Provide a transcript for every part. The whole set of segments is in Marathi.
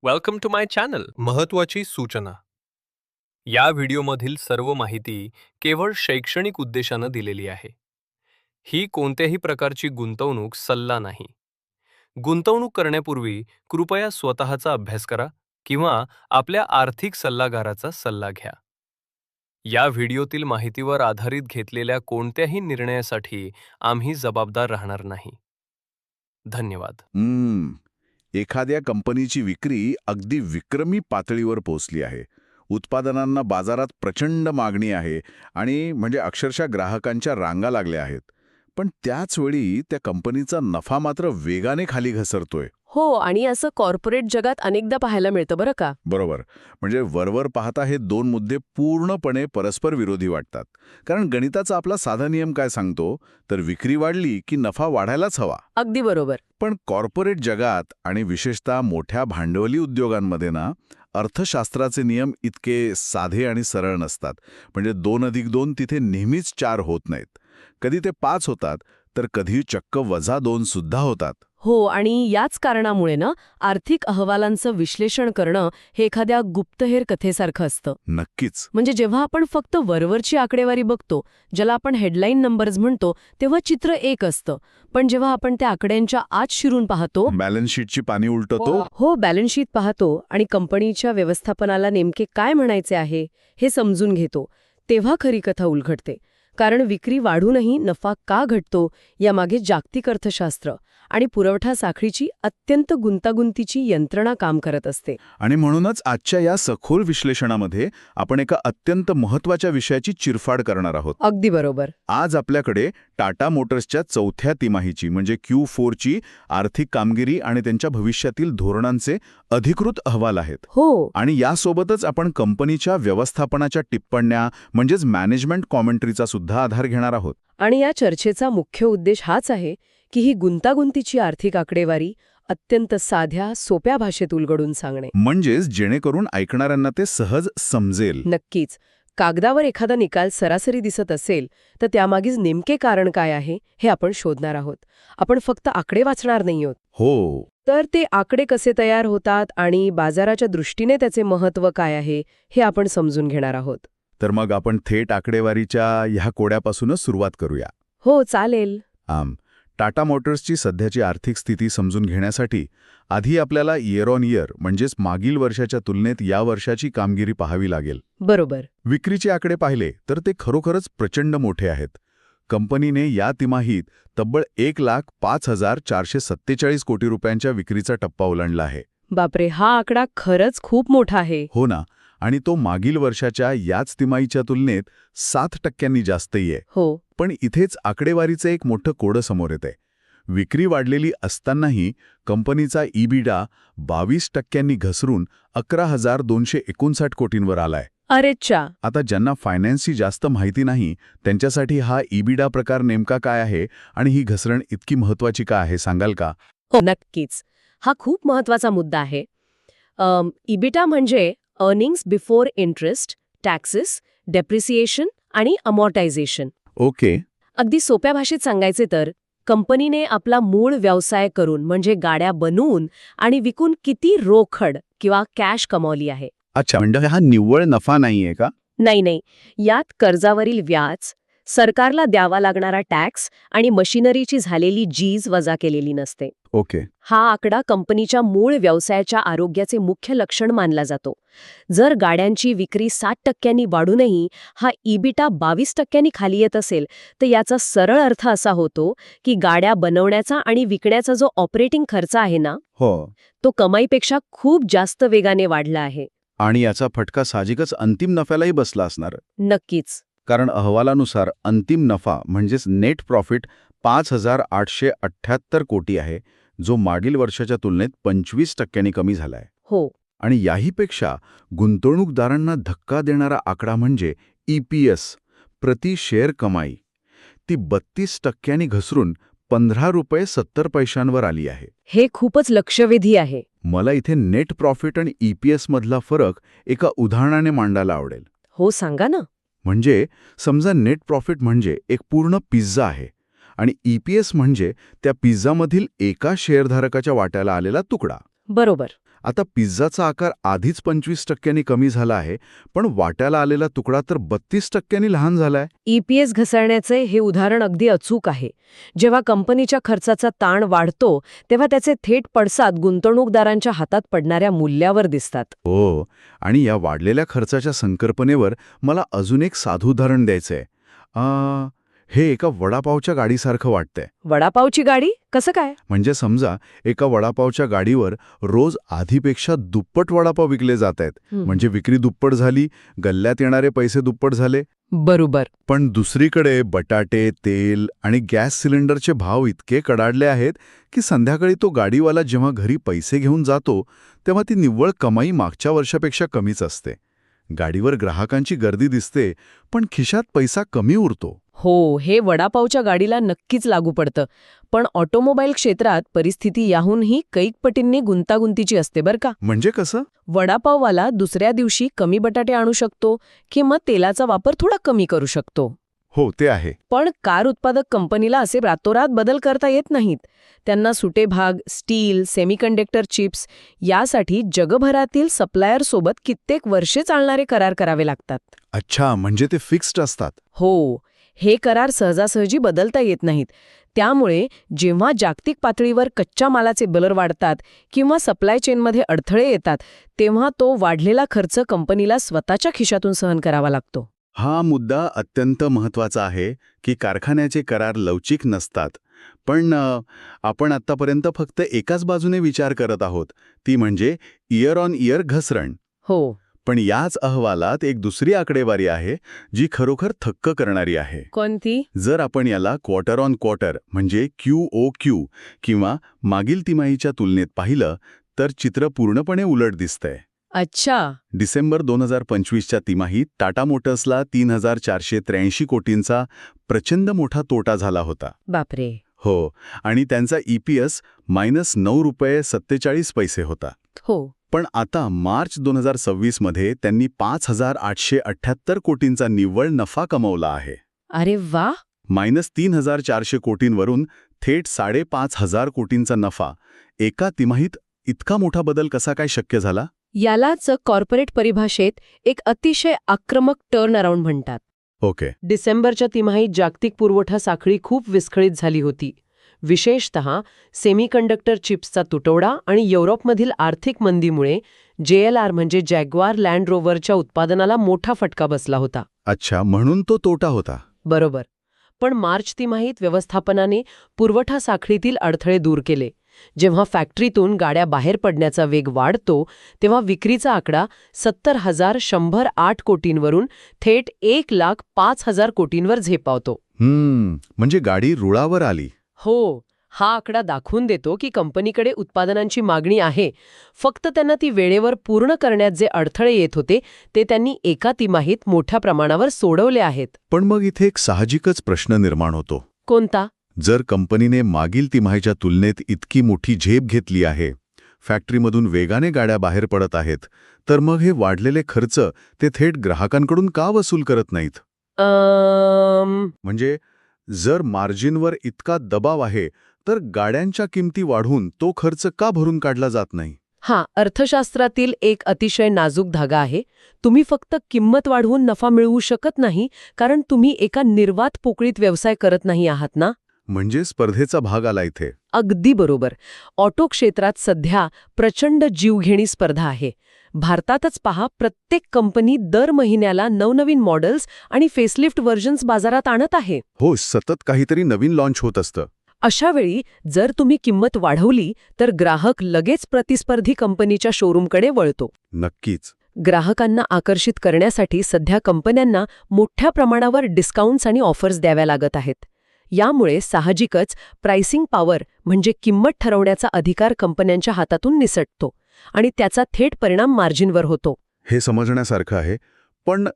Welcome to my channel. महत्त्वाची सूचना. या व्हिडिओमधील सर्व माहिती केवळ शैक्षणिक उद्देशानं दिलेली आहे. ही कोणत्याही प्रकारची गुंतवणूक सल्ला नाही. गुंतवणूक करण्यापूर्वी कृपया स्वतःचा अभ्यास करा किंवा आपल्या आर्थिक सल्लागाराचा सल्ला घ्या. या व्हिडिओतील माहितीवर आधारित घेतलेल्या कोणत्याही निर्णयासाठी आम्ही जबाबदार राहणार नाही. धन्यवाद. एखाद्या कंपनीची विक्री अगदी विक्रमी पातळीवर पोहोचली आहे. उत्पादनांना बाजारात प्रचंड मागणी आहे आणि म्हणजे अक्षरशः ग्राहकांच्या रांगा लागल्या आहेत. पण त्याच वेळी त्या कंपनीचा नफा मात्र वेगाने खाली घसरतोय. हो, आणि असं कॉर्पोरेट जगात अनेकदा पाहायला मिळतं बरं का. बरोबर. म्हणजे वरवर पाहता हे दोन मुद्दे पूर्णपणे परस्पर विरोधी वाटतात. कारण गणिताचा आपला साधा नियम काय सांगतो, तर विक्री वाढली की नफा वाढायलाच हवा. अगदी बरोबर. पण कॉर्पोरेट जगात आणि विशेषतः मोठ्या भांडवली उद्योगांमध्ये ना, अर्थशास्त्राचे नियम इतके साधे आणि सरळ नसतात. म्हणजे 2+2 तिथे नेहमीच 4 होत नाहीत. कधी ते 5 होतात, तर कधी चक्क -2 सुद्धा होतात. हो, आणि याच कारणामुळे ना आर्थिक अहवालांचं विश्लेषण करणं हे एखाद्या गुप्तहेर कथेसारखं असतं. नक्कीच. म्हणजे जेव्हा आपण फक्त वरवरची आकडेवारी बघतो, ज्याला आपण हेडलाईन नंबर्स म्हणतो, तेव्हा चित्र एक असतं. पण जेव्हा आपण त्या आकड्यांच्या आत शिरून पाहतो, बॅलन्स शीटची पानी उलटतो. हो, बॅलन्स शीट पाहतो आणि कंपनीच्या व्यवस्थापनाला नेमके काय म्हणायचे आहे हे समजून घेतो, तेव्हा खरी कथा उलगडते. कारण विक्री वाढूनही नफा का घटतो यामागे जागतिक अर्थशास्त्र आणि पुरवठा साखळीची अत्यंत गुंतागुंतीची यंत्रणा काम करत असते. आणि म्हणूनच आजच्या या सखोल विश्लेषणामध्ये आपण एका अत्यंत महत्त्वाच्या विषयाची चिरफाड करणार आहोत. अगदी बरोबर. आज आपल्याकडे टाटा मोटर्सच्या चौथ्या तिमाहीची म्हणजे Q4ची आर्थिक कामगिरी आणि त्यांच्या भविष्यातील धोरणांचे अधिकृत अहवाल आहेत. हो. आणि यासोबतच आपण कंपनीच्या व्यवस्थापनाच्या टिप्पण्या म्हणजेच मॅनेजमेंट कॉमेंट्रीचा सुद्धा आधार घेणार आहोत. आणि या चर्चेचा मुख्य उद्देश हाच आहे की ही गुंतागुंतीची आर्थिक आकडेवारी अत्यंत साध्या, सोप्या भाषेत उलगडून सांगणे. म्हणजेच जेणेकरून ऐकणाऱ्यांना ते सहज समजेल. नक्कीच. कागदावर एखादा निकाल सरासरी दिसत असेल तर त्यामागीच नेमके कारण काय आहे हे आपण शोधणार आहोत. आपण फक्त आकडे वाचणार नाही आहोत. हो. तर ते आकडे कसे तयार होतात आणि बाजाराच्या दृष्टीने त्याचे महत्त्व काय आहे हे आपण समजून घेणार आहोत. तर मग आपण थेट आकडेवारीच्या ह्या कोड्यापासूनच सुरुवात करूया. हो, चालेल. टाटा मोटर्सची सध्याची आर्थिक स्थिती समजून घेण्यासाठी आधी आपल्याला इयर ऑन इयर म्हणजेच मागील वर्षाच्या तुलनेत या वर्षाची कामगिरी पाहावी लागेल. बरोबर. विक्रीचे आकडे पाहिले तर ते खरोखरच प्रचंड मोठे आहेत. कंपनीने या तिमाहीत तब्बल 1,05,447 कोटी रुपयांच्या विक्रीचा टप्पा ओलांडला आहे. बापरे, हा आकडा खरंच खूप मोठा आहे. हो ना. आणि तो मागील वर्षाच्या याच तिमाहीच्या तुलनेत 7% जास्तही आहे. हो. पण इथेच आकडेवारीचं एक मोठं कोडं समोर येतंय. विक्री वाढलेली असतानाही कंपनीचा EBITDA 22% घसरून 11,259 कोटींवर आलाय. अरेच्चा. आता ज्यांना फायनान्सची जास्त माहिती नाही त्यांच्यासाठी हा EBITDA प्रकार नेमका काय आहे आणि ही घसरण इतकी महत्वाची का आहे सांगाल का? हो, नक्कीच. हा खूप महत्वाचा मुद्दा आहे. EBITDA म्हणजे earnings before interest, taxes, depreciation आणि अमॉर्टायझेशन. ओके. अगदी सोप्या भाषेत सांगायचे तर कंपनीने आपला मूळ व्यवसाय करून म्हणजे गाड्या बनवून आणि विकून किती रोकड किंवा कॅश कमावली आहे. अच्छा, म्हणजे हा निव्वळ नफा नाहीये का? नाही. यात कर्जावरील व्याज, सरकारला द्यावा लागणारा टॅक्स आणि मशिनरीची झालेली जीज वजा केलेली नसते. ओके. हा आकडा कंपनीच्या मूळ व्यवसायाच्या आरोग्याचे मुख्य लक्षण मानला जातो. जर गाड्यांची विक्री 7% वाढूनही हा EBITDA 22% खाली येत असेल तर याचा सरळ अर्थ असा होतो की गाड्या बनवण्याचा आणि विकण्याचा जो ऑपरेटिंग खर्च आहे ना, हो, तो कमाईपेक्षा खूप जास्त वेगाने वाढला आहे. आणि याचा फटका साहजिकच अंतिम नफ्यालाही बसला असणार. नक्कीच. कारण अहवालानुसार अंतिम नफा म्हणजेच नेट प्रॉफिट 5,878 कोटी आहे, जो मागील वर्षाच्या तुलनेत 25% कमी झालाय. हो. आणि याहीपेक्षा गुंतवणूकदारांना धक्का देणारा आकडा म्हणजे EPS प्रति शेअर कमाई. ती 32% घसरून 15 रुपये 70 पैशांवर आली आहे. हे खूपच लक्षवेधी आहे. मला इथे नेट प्रॉफिट आणि EPS मधला फरक एका उदाहरणाने मांडायला आवडेल. हो, सांगा ना. म्हणजे समजा नेट प्रॉफिट म्हणजे एक पूर्ण पिझ्झा आहे आणि EPS म्हणजे त्या पिझ्झामधील एका शेअरधारकाच्या वाट्याला आलेला तुकडा. बरोबर. आता पिझ्झाचा आकार आधीच 25% कमी झाला आहे, पण वाट्याला आलेला तुकडा तर 32% लहान झालाय. EPS घसरण्याचे हे उदाहरण अगदी अचूक आहे. जेव्हा कंपनीच्या खर्चाचा ताण वाढतो तेव्हा त्याचे थेट पडसाद गुंतवणूकदारांच्या हातात पडणाऱ्या मूल्यावर दिसतात. हो, आणि या वाढलेल्या खर्चाच्या संकल्पनेवर मला अजून एक साधं उदाहरण द्यायचंय. हे एका वडापावच्या गाडीसारखं वाटतंय. वडापावची गाडी कसं काय? म्हणजे समजा एका वडापावच्या गाडीवर रोज आधीपेक्षा दुप्पट वडापाव विकले जात आहेत. म्हणजे विक्री दुप्पट झाली, गल्ल्यात येणारे पैसे दुप्पट झाले. बरोबर. पण दुसरीकडे बटाटे, तेल आणि गॅस सिलेंडरचे भाव इतके कडाडले आहेत की संध्याकाळी तो गाडीवाला जेव्हा घरी पैसे घेऊन जातो तेव्हा ती निव्वळ कमाई मागच्या वर्षापेक्षा कमीच असते. गाडीवर ग्राहकांची गर्दी दिसते, पण खिशात पैसा कमी उरतो. हो, हे वडापावच्या गाडीला नक्कीच लागू पडतं. पण ऑटोमोबाईल क्षेत्रात परिस्थिती याहूनही कैक पटींनी गुंतागुंतीची असते बरं का. म्हणजे कसं? वडापाववाला दुसऱ्या दिवशी कमी बटाटे आणू शकतो किंवा तेलाचा वापर थोडा कमी करू शकतो. हो, ते आहे. पण कार उत्पादक कंपनीला असे रातोरात बदल करता येत नाहीत. त्यांना सुटे भाग, स्टील, सेमीकंडक्टर चिप्स यासाठी जगभरातील सप्लायरसोबत कित्येक वर्षे चालणारे करार करावे लागतात. अच्छा, म्हणजे ते फिक्स्ड असतात. हो, हे करार सहजासहजी बदलता येत नाहीत. त्यामुळे जेव्हा जागतिक पातळीवर कच्च्या मालाचे दर वाढतात किंवा सप्लाय चेनमध्ये अडथळे येतात, तेव्हा तो वाढलेला खर्च कंपनीला स्वतःच्या खिशातून सहन करावा लागतो. हा मुद्दा अत्यंत महत्त्वाचा आहे की कारखान्याचे करार लवचिक नसतात. पण आपण आत्तापर्यंत फक्त एकाच बाजूने विचार करत आहोत, ती म्हणजे इयर ऑन इयर घसरण. हो. पण याच अहवालात एक दुसरी आकडेवारी आहे जी खरोखर थक्क करणारी आहे. कोणती? जर आपण याला क्वार्टर ऑन क्वार्टर म्हणजे QOQ किंवा मागील तिमाहीच्या तुलनेत पाहिलं तर चित्र पूर्णपणे उलट दिसतंय. अच्छा. डिसेंबर 2025च्या तिमाहीत टाटा मोटर्सला 3,483 कोटींचा प्रचंड मोठा तोटा झाला होता. बापरे. हो, आणि त्यांचा EPS -9.47 होता. हो. पण आता मार्च 2026मध्ये त्यांनी 5,878 कोटींचा निव्वळ नफा कमावला आहे. अरे वा. -3,400 कोटींवरून थेट 5,500 कोटींचा नफा. एका तिमाहीत इतका मोठा बदल कसा काय शक्य झाला? यालाच कॉर्पोरेट परिभाषेत एक अतिशय आक्रमक टर्न अराउंड म्हणतात. ओके. डिसेंबरच्या तिमाहीत जागतिक पुरवठा साखळी खूप विस्कळीत झाली होती. विशेषतः सेमीकंडक्टर चिप्सचा तुटवडा आणि युरोपमधील आर्थिक मंदीमुळे JLR म्हणजे जॅग्वार लँड रोव्हरच्या उत्पादनाला मोठा फटका बसला होता. अच्छा, म्हणून तो तोटा होता. बरोबर. पण मार्च तिमाहीत व्यवस्थापनाने पुरवठा साखळीतील अडथळे दूर केले. जेव्हा फॅक्टरीतून गाड्या बाहेर पडण्याचा वेग वाढतो तेव्हा विक्रीचा आकडा 70,108 कोटींवरून थेट 1,05,000 कोटींवर झेपावतो. म्हणजे गाडी रुळावर आली. हो, हा आकडा दाखवून देतो की कंपनीकडे उत्पादनांची मागणी आहे. फक्त त्यांना ती वेळेवर पूर्ण करण्यात जे अडथळे येत होते ते त्यांनी एका तिमाहीत मोठ्या प्रमाणावर सोडवले आहेत. पण मग इथे एक साहजिकच प्रश्न निर्माण होतो. कोणता? जर कंपनीने मागील तिमाहीच्या तुलनेत इतकी मोठी झेप घेतली आहे, फॅक्टरीमधून वेगाने गाड्या बाहेर पडत आहेत, तर मग हे वाढलेले खर्च ते थेट ग्राहकांकडून का वसूल करत नाहीत? म्हणजे जर मार्जिनवर इतका दबाव आहे तर गाड्यांच्या किमती वाढवून तो खर्च का भरून काढला जात नाही? हा अर्थशास्त्रातील एक अतिशय नाजूक धागा आहे. तुम्ही फक्त किंमत वाढवून नफा मिळवू शकत नाही, कारण तुम्ही एका निर्वात पोकळीत व्यवसाय करत नाही आहात ना. म्हणजे स्पर्धेचा भाग आला इथे. अगदी बरोबर. ऑटो क्षेत्रात सध्या प्रचंड जीवघेणी स्पर्धा आहे. भारतातच पहा, प्रत्येक कंपनी दर महिन्याला नवनवीन मॉडेल्स आणि फेसलिफ्ट व्हर्जन्स बाजारात आणत आहे. हो, सतत काहीतरी नवीन लॉन्च होत असतं. अशावेळी जर तुम्ही किंमत वाढवली तर ग्राहक लगेच प्रतिस्पर्धी कंपनीच्या शोरूमकडे वळतो. नक्कीच. ग्राहकांना आकर्षित करण्यासाठी सध्या कंपन्यांना मोठ्या प्रमाणावर डिस्काउंट्स आणि ऑफर्स द्याव्या लागत आहेत. यामुळे साहजिकच प्राइसिंग पॉवर म्हणजे किंमत ठरवण्याचा अधिकार कंपन्यांच्या हातातून निसटतो आणि त्याचा थेट परिणाम मार्जिनवर होतो. हे समजण्यासारखं आहे. पण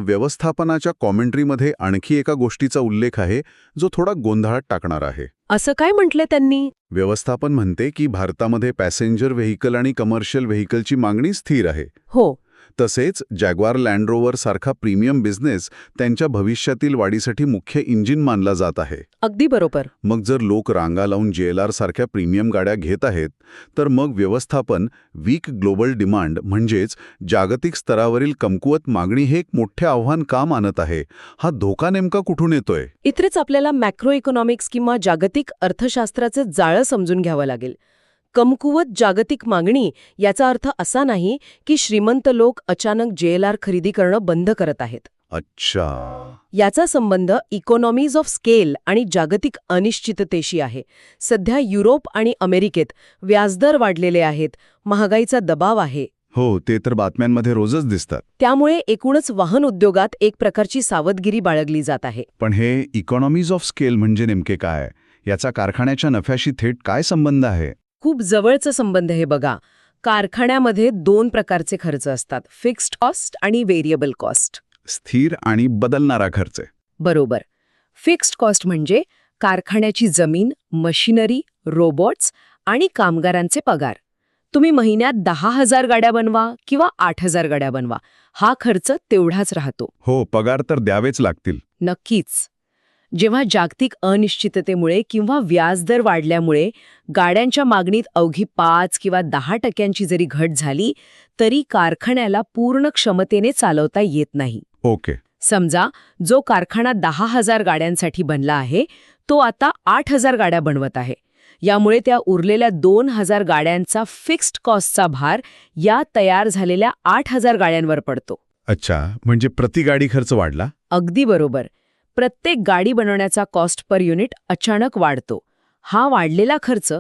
व्यवस्थापनाच्या कॉमेंट्रीमध्ये आणखी एका गोष्टीचा उल्लेख आहे जो थोडा गोंधळात टाकणार आहे. असं काय म्हटले त्यांनी? व्यवस्थापन म्हणते की भारतामध्ये पॅसेंजर व्हेइकल आणि कमर्शियल व्हेइकलची मागणी स्थिर आहे. हो. तसेच जॅग्वार लँड रोवर सारखा प्रीमियम बिझनेस त्यांच्या भविष्यातील वाढीसाठी मुख्य इंजिन मानला जात आहे. अगदी बरोबर. मग जर लोक रांगा लावून JLR सारख्या प्रीमियम गाड्या घेत आहेत, तर मग व्यवस्थापन, वीक ग्लोबल डिमांड म्हणजेच जागतिक स्तरावरील कमकुवत मागणी हे एक मोठे आव्हान का मानत आहे? हा धोका नेमका कुठून येतोय? इथेच आपल्याला मॅक्रो इकॉनॉमिक्स किंवा जागतिक अर्थशास्त्राचे जाळं समजून घ्यावं लागेल. कमकुवत जागतिक मागणी याचा अर्थ असा नाही की श्रीमंत लोक अचानक JLR खरेदी करणं बंद करत आहेत. अच्छा. याचा संबंध इकॉनॉमीज ऑफ स्केल आणि जागतिक अनिश्चिततेशी आहे. सध्या युरोप आणि अमेरिकेत व्याजदर वाढलेले आहेत, महागाईचा दबाव आहे. हो, ते तर बातम्यांमध्ये रोजच दिसतात. त्यामुळे एकूणच वाहन उद्योगात एक प्रकारची सावधगिरी बाळगली जात आहे. पण हे इकॉनॉमीज ऑफ स्केल म्हणजे नेमके काय? याचा कारखान्याच्या नफ्याशी थेट काय संबंध आहे? खूप जवळचा संबंध हे बघा. कारखान्यामध्ये 2 प्रकारचे खर्च असतात, फिक्स्ड कॉस्ट आणि व्हेरिएबल कॉस्ट. स्थिर आणि बदलणारा खर्च. बरोबर. फिक्स्ड कॉस्ट म्हणजे कारखान्याची जमीन, मशिनरी, रोबोट्स आणि कामगारांचे पगार. तुम्ही महिन्यात 10,000 गाड्या बनवा किंवा 8,000 गाड्या बनवा, हा खर्च तेवढाच राहतो. हो, पगार तर द्यावेच लागतील. नक्कीच. जेव्हा जागतिक अनिश्चिततेमुळे किंवा व्याजदर वाढल्यामुळे गाड्यांच्या मागणीत अवघी 5 किंवा 10% जरी घट झाली, तरी कारखान्याला पूर्ण क्षमतेने चालवता येत नाही. ओके. समजा जो कारखाना 10,000 गाड्यांसाठी बनला आहे, तो आता 8,000 गाड्या बनवत आहे. यामुळे त्या उरलेल्या 2,000 गाड्यांचा फिक्स्ड कॉस्टचा भार या तयार झालेल्या 8,000 गाड्यांवर पडतो. अच्छा, म्हणजे प्रति गाडी खर्च वाढला? अगदी बरोबर. प्रत्येक गाडी बनवण्याचा कॉस्ट पर युनिट अचानक वाढतो. हा वाढलेला खर्च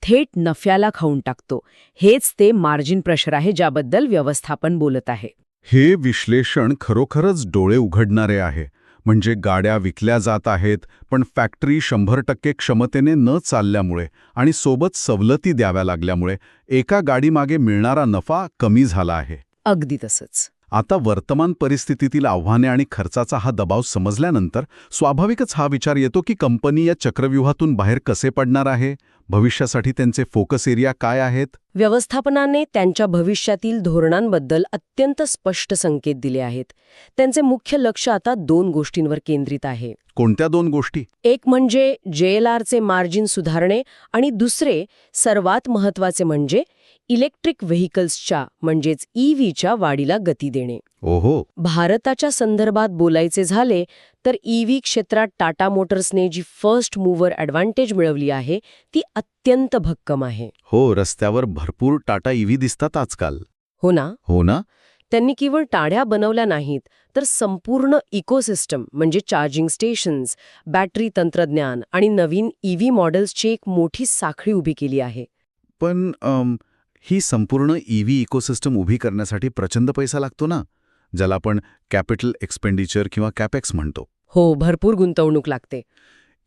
थेट नफ्याला खाऊन टाकतो. हेच ते मार्जिन प्रेशर आहे ज्याबद्दल व्यवस्थापन बोलत आहे. हे विश्लेषण खरोखरच डोळे उघडणारे आहे. म्हणजे गाड्या विकल्या जात आहेत, पण फॅक्टरी 100% क्षमतेने न चालल्यामुळे आणि सोबत सवलती द्याव्या लागल्यामुळे एका गाडीमागे मिळणारा नफा कमी झाला आहे. अगदी तसंच. आता वर्तमान परिस्थितीतील आव्हाने आणि खर्चाचा हा दबाव समजल्यानंतर स्वाभाविकच हा विचार येतो की कंपनी या चक्रव्यूहातून बाहेर कसे पडणार आहे? भविष्यासाठी त्यांचे फोकस एरिया काय आहेत? व्यवस्थापनाने त्यांच्या भविष्यातील धोरणांबद्दल अत्यंत स्पष्ट संकेत दिले आहेत. त्यांचे मुख्य लक्ष आता 2 गोष्टींवर केंद्रित आहे. कोणत्या 2 गोष्टी? एक म्हणजे JLRचे मार्जिन सुधारणे आणि दुसरे सर्वात महत्त्वाचे म्हणजे इलेक्ट्रिक व्हेइकल्सच्या म्हणजेच EVच्या वाढीला गती देणे. ओहो. भारताच्या संदर्भात बोलायचे झाले तर EV क्षेत्रात टाटा मोटर्सने जी फर्स्ट मूव्हर ॲडव्हान्टेज मिळवली आहे ती अत्यंत भक्कम आहे. हो, रस्त्यावर भरपूर टाटा EV दिसतात आजकाल. हो ना? हो ना? त्यांनी केवळ टाड्या बनवल्या नाहीत, तर संपूर्ण इकोसिस्टम म्हणजे चार्जिंग स्टेशन्स, बॅटरी तंत्रज्ञान आणि नवीन EV मॉडेल्सची एक मोठी साखळी उभी केली आहे. पण ही संपूर्ण EV इकोसिस्टम उभी करण्यासाठी प्रचंड पैसा लागतो ना, ज्याला आपण कॅपिटल एक्सपेंडिचर किंवा कॅपेक्स म्हणतो. हो, भरपूर गुंतवणूक लागते.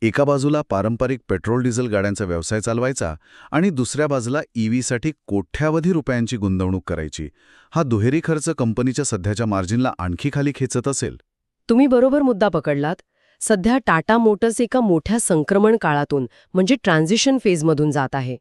एका बाजूला पारंपरिक पेट्रोल डिझेल गाड्यांचा व्यवसाय चालवायचा आणि दुसऱ्या बाजूला EVसाठी कोट्यावधी रुपयांची गुंतवणूक करायची. हा दुहेरी खर्च कंपनीच्या सध्याच्या मार्जिनला आणखी खाली खेचत असेल. तुम्ही बरोबर मुद्दा पकडलात. सध्या टाटा मोटर्स एका मोठ्या संक्रमण काळातून म्हणजे ट्रान्झिशन फेजमधून जात आहे.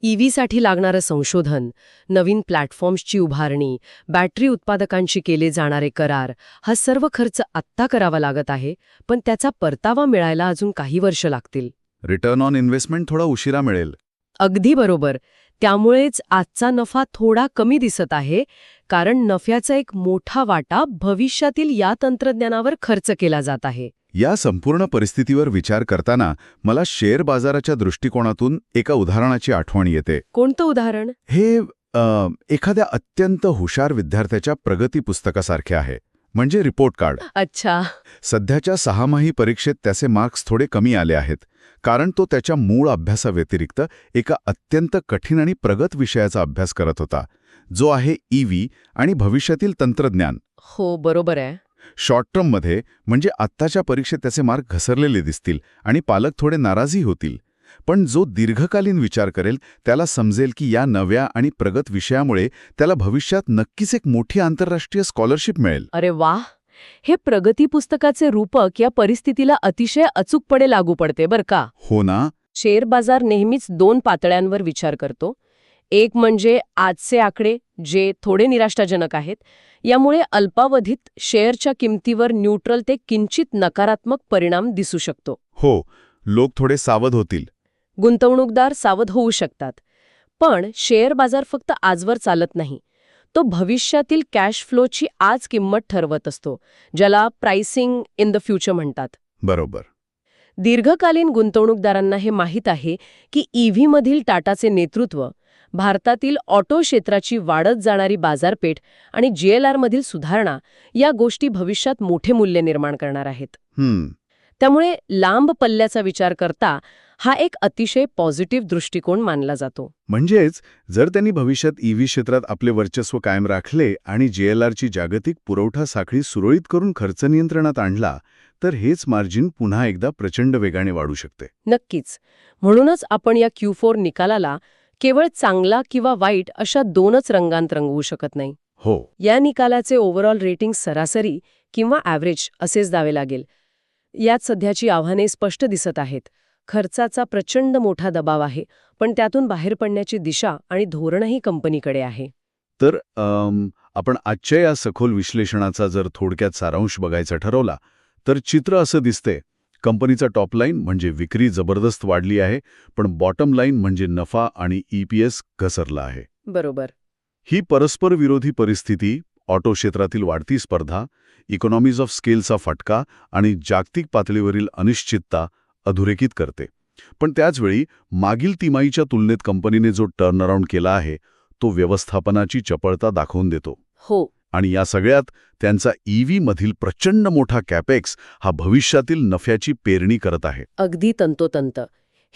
EVसाठी लागणारं संशोधन, नवीन प्लॅटफॉर्म्सची उभारणी, बॅटरी उत्पादकांशी केले जाणारे करार, हा सर्व खर्च आत्ता करावा लागत आहे, पण त्याचा परतावा मिळायला अजून काही वर्ष लागतील. रिटर्न ऑन इन्व्हेस्टमेंट थोडा उशिरा मिळेल. अगदी बरोबर. त्यामुळेच आजचा नफा थोडा कमी दिसत आहे, कारण नफ्याचा एक मोठा वाटा भविष्यातील या तंत्रज्ञानावर खर्च केला जात आहे. या संपूर्ण परिस्थितीवर विचार करताना मला शेअर बाजाराच्या दृष्टिकोनातून एका उदाहरणाची आठवण येते. कोणतं उदाहरण? हे एखाद्या अत्यंत हुशार विद्यार्थ्याच्या प्रगती पुस्तकासारखे आहे, म्हणजे रिपोर्ट कार्ड. अच्छा. सध्याच्या 6माही परीक्षेत त्याचे मार्क्स थोडे कमी आले आहेत, कारण तो त्याच्या मूळ अभ्यासाव्यतिरिक्त एका अत्यंत कठीण आणि प्रगत विषयाचा अभ्यास करत होता, जो आहे EV आणि भविष्यातील तंत्रज्ञान. हो, बरोबर आहे. शॉर्ट टर्ममध्ये म्हणजे आत्ताच्या परीक्षेत त्याचे मार्क घसरलेले दिसतील आणि पालक थोडे नाराजही होतील. पण जो दीर्घकालीन विचार करेल त्याला समजेल की या नव्या आणि प्रगत विषयामुळे त्याला भविष्यात नक्कीच एक मोठी आंतरराष्ट्रीय स्कॉलरशिप मिळेल. अरे वाह! हे प्रगती पुस्तकाचे रूपक या परिस्थितीला अतिशय अचूकपणे लागू पडते बरं का. हो ना? शेअर बाजार नेहमीच 2 पातळ्यांवर विचार करतो. एक म्हणजे आजचे आकडे जे थोडे निराशाजनक आहेत. यामुळे अल्पावधीत शेअरच्या किमतीवर न्यूट्रल ते किंचित नकारात्मक परिणाम दिसू शकतो. हो, लोक थोडे सावध होतील. गुंतवणूकदार सावध होऊ शकतात. पण शेअर बाजार फक्त आजवर चालत नाही. तो भविष्यातील कॅश फ्लोची आज किंमत ठरवत असतो, ज्याला प्राइसिंग इन द फ्युचर म्हणतात. बरोबर. दीर्घकालीन गुंतवणूकदारांना हे माहीत आहे की ईव्हीमधील टाटाचे नेतृत्व, भारतातील ऑटो क्षेत्राची वाढत जाणारी बाजारपेठ आणि जीएलआरमधील सुधारणा या गोष्टी भविष्यात मोठे मूल्य निर्माण करणार आहेत. त्यामुळे लांब पल्ल्याचा विचार करता हा एक अतिशय पॉझिटिव्ह दृष्टिकोन मानला जातो. म्हणजेच जर त्यांनी भविष्यात ईव्ही क्षेत्रात आपले वर्चस्व कायम राखले आणि जीएलआरची जागतिक पुरवठा साखळी सुरळीत करून खर्च नियंत्रणात आणला, तर हेच मार्जिन पुन्हा एकदा प्रचंड वेगाने वाढू शकते. नक्कीच. म्हणूनच आपण या Q4 निकालाला केवळ चांगला किंवा वाईट अशा दोनच रंगांत रंगवू शकत नाही. हो. या निकालाचे ओव्हरऑल रेटिंग सरासरी किंवा ॲव्हरेज असेच द्यावे लागेल. यात सध्याची आव्हाने स्पष्ट दिसत आहेत. खर्चाचा प्रचंड मोठा दबाव आहे, पण त्यातून बाहेर पडण्याची दिशा आणि धोरणही कंपनीकडे आहे. तर आपण आजच्या या सखोल विश्लेषणाचा जर थोडक्यात सारांश बघायचा ठरवला, तर चित्र असं दिसते. कंपनीचा टॉप लाईन म्हणजे विक्री जबरदस्त वाढली आहे, पण बॉटम लाईन म्हणजे नफा आणि EPS घसरला आहे. बरोबर. ही परस्पर विरोधी परिस्थिती ऑटो क्षेत्रातील वाढती स्पर्धा, इकॉनॉमीज ऑफ स्केलचा फटका आणि जागतिक पातळीवरील अनिश्चितता अधोरेखित करते. पण त्याचवेळी मागील तिमाहीच्या तुलनेत कंपनीने जो टर्नअराउंड केला आहे, तो व्यवस्थापनाची चपळता दाखवून देतो. हो. आणि या सगळ्यात त्यांचा EVमधील प्रचंड मोठा कॅपेक्स हा भविष्यातील नफ्याची पेरणी करत आहे. अगदी तंतोतंत.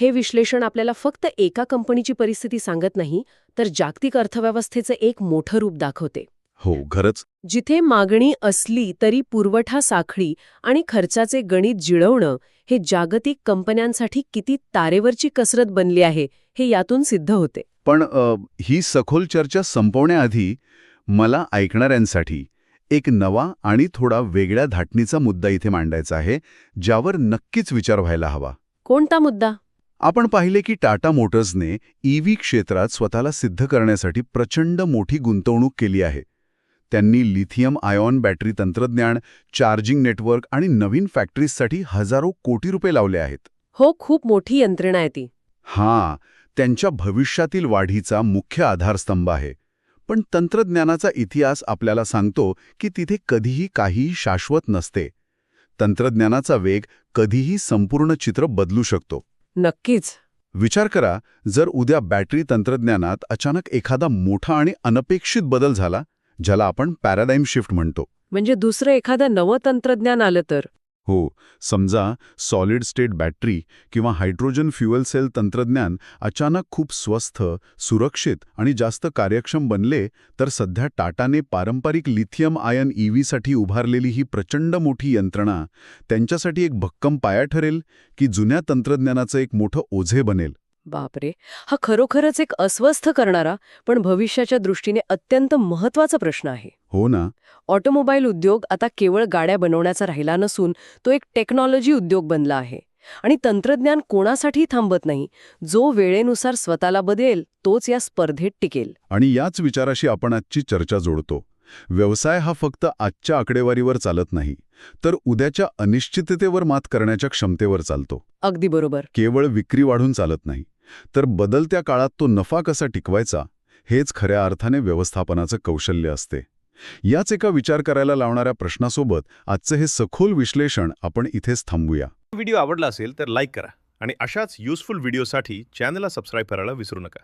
हे विश्लेषण आपल्याला फक्त एका कंपनीची परिस्थिती सांगत नाही, तर जागतिक अर्थव्यवस्थेचं एक मोठं रूप दाखवते. हो, खरंच. जिथे मागणी असली तरी पुरवठा साखळी आणि खर्चाचे गणित जुळवणं हे जागतिक कंपन्यांसाठी किती तारेवरची कसरत बनली आहे, हे यातून सिद्ध होते. पण ही सखोल चर्चा संपवण्याआधी मला ऐकणाऱ्यांसाठी एक नवा आणि थोडा वेगळ्या धाटणीचा मुद्दा इथे मांडायचा आहे, ज्यावर नक्कीच विचार व्हायला हवा. कोणता मुद्दा? आपण पाहिले की टाटा मोटर्सने EV क्षेत्रात स्वतःला सिद्ध करण्यासाठी प्रचंड मोठी गुंतवणूक केली आहे. त्यांनी लिथियम आयॉन बॅटरी तंत्रज्ञान, चार्जिंग नेटवर्क आणि नवीन फॅक्टरीजसाठी हजारो कोटी रुपये लावले आहेत. हो, खूप मोठी यंत्रणा आहे ती. हां, त्यांच्या भविष्यातील वाढीचा मुख्य आधारस्तंभ आहे. पण तंत्रज्ञानाचा इतिहास आपल्याला सांगतो की तिथे कधीही काहीही शाश्वत नसते. तंत्रज्ञानाचा वेग कधीही संपूर्ण चित्र बदलू शकतो. नक्कीच. विचार करा, जर उद्या बॅटरी तंत्रज्ञानात अचानक एखादा मोठा आणि अनपेक्षित बदल झाला, ज्याला आपण पॅराडाईम शिफ्ट म्हणतो. म्हणजे दुसरं एखादं नवं तंत्रज्ञान आलं तर? हो, समजा सॉलिड स्टेट बॅटरी किंवा हायड्रोजन फ्युएल सेल तंत्रज्ञान अचानक खूप स्वस्त, सुरक्षित आणि जास्त कार्यक्षम बनले, तर सध्या टाटाने पारंपरिक लिथियम आयन EVसाठी उभारलेली ही प्रचंड मोठी यंत्रणा त्यांच्यासाठी एक भक्कम पाया ठरेल की जुन्या तंत्रज्ञानाचं एक मोठं ओझे बनेल. बापरे, हा खरोखरच एक अस्वस्थ करणारा पण भविष्याच्या दृष्टीने अत्यंत महत्वाचा प्रश्न आहे. हो ना. ऑटोमोबाईल उद्योग आता केवळ गाड्या बनवण्याचा राहिला नसून तो एक टेक्नॉलॉजी उद्योग बनला आहे. आणि तंत्रज्ञान कोणासाठी थांबत नाही. जो वेळेनुसार स्वतःला बदलेल तोच या स्पर्धेत टिकेल. आणि याच विचाराशी आपण आजची चर्चा जोडतो. व्यवसाय हा फक्त आजच्या आकडेवारीवर चालत नाही, तर उद्याच्या अनिश्चिततेवर मात करण्याच्या क्षमतेवर चालतो. अगदी बरोबर. केवळ विक्री वाढून चालत नाही, तर बदलत्या काळात तो नफा कसा टिकवायचा, हेच खऱ्या अर्थाने व्यवस्थापनाचं कौशल्य असते. याच एका विचार करायला लावणाऱ्या प्रश्नासोबत आजचं हे सखोल विश्लेषण आपण इथेच थांबूया. व्हिडिओ आवडला असेल तर लाईक करा आणि अशाच युजफुल व्हिडिओसाठी चॅनलला सबस्क्राईब करायला विसरू नका.